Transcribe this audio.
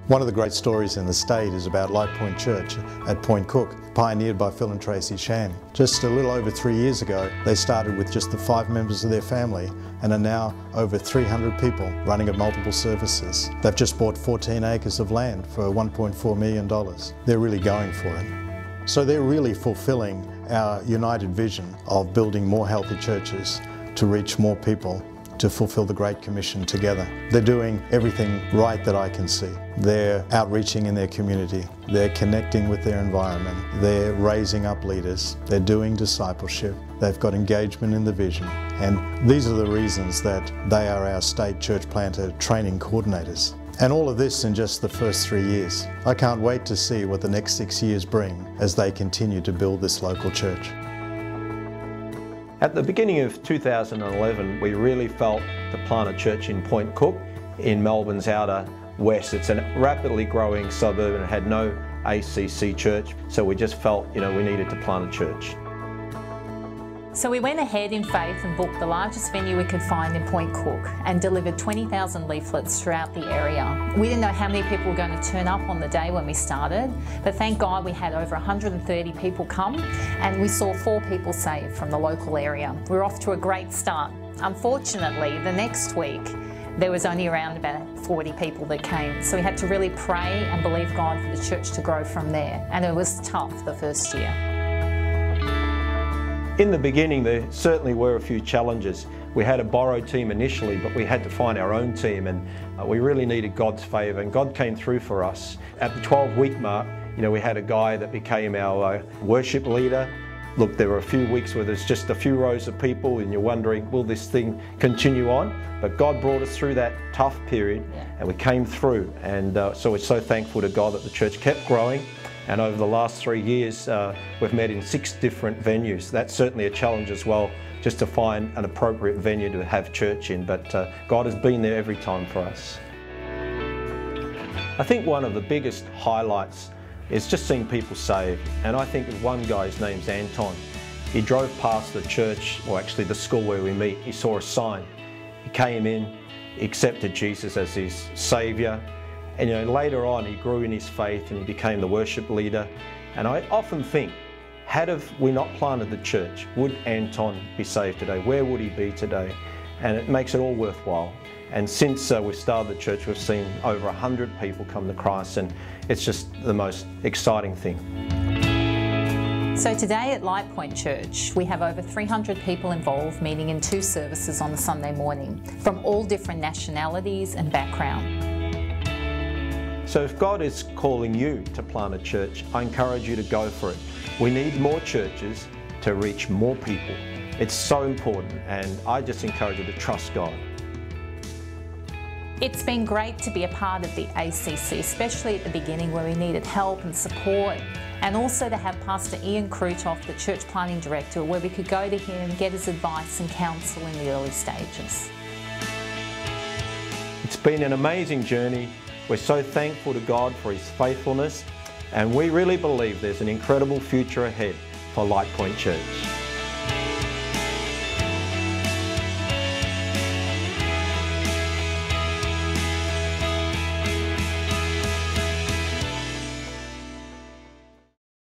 One of the great stories in the state is about Lightpoint Church at Point Cook, pioneered by Phil and Tracy Shand. Just a little over 3 years ago, they started with just the 5 members of their family and are now over 300 people running at multiple services. They've just bought 14 acres of land for $1.4 million. They're really going for it. So they're really fulfilling our united vision of building more healthy churches to reach more people, to fulfill the Great Commission together. They're doing everything right that I can see. They're outreaching in their community. They're connecting with their environment. They're raising up leaders. They're doing discipleship. They've got engagement in the vision. And these are the reasons that they are our state church planter training coordinators. And all of this in just the first 3 years. I can't wait to see what the next 6 years bring as they continue to build this local church. At the beginning of 2011, we really felt to plant a church in Point Cook in Melbourne's outer west. It's a rapidly growing suburb and it had no ACC church, so we just felt, we needed to plant a church. So we went ahead in faith and booked the largest venue we could find in Point Cook and delivered 20,000 leaflets throughout the area. We didn't know how many people were going to turn up on the day when we started, but thank God we had over 130 people come and we saw 4 people saved from the local area. We were off to a great start. Unfortunately, the next week, there was only around about 40 people that came. So we had to really pray and believe God for the church to grow from there. And it was tough the first year. In the beginning, there certainly were a few challenges. We had a borrowed team initially, but we had to find our own team, and we really needed God's favour, and God came through for us. At the 12-week mark, we had a guy that became our worship leader. Look, there were a few weeks where there's just a few rows of people and you're wondering, will this thing continue on? But God brought us through that tough period and we came through, and so we're so thankful to God that the church kept growing. And over the last 3 years, we've met in 6 different venues. That's certainly a challenge as well, just to find an appropriate venue to have church in, but God has been there every time for us. I think one of the biggest highlights is just seeing people saved. And I think of one guy, his name's Anton. He drove past the church, or actually the school where we meet. He saw a sign. He came in, he accepted Jesus as his saviour. And later on he grew in his faith and he became the worship leader. And I often think, had we not planted the church, would Anton be saved today? Where would he be today? And it makes it all worthwhile. And since we started the church, we've seen over 100 people come to Christ, and it's just the most exciting thing. So today at Lightpoint Church, we have over 300 people involved, meeting in 2 services on a Sunday morning, from all different nationalities and background. So if God is calling you to plant a church, I encourage you to go for it. We need more churches to reach more people. It's so important, and I just encourage you to trust God. It's been great to be a part of the ACC, especially at the beginning where we needed help and support, and also to have Pastor Ian Krutoff, the church planting director, where we could go to him, get his advice and counsel in the early stages. It's been an amazing journey. We're so thankful to God for His faithfulness, and we really believe there's an incredible future ahead for Lightpoint Church.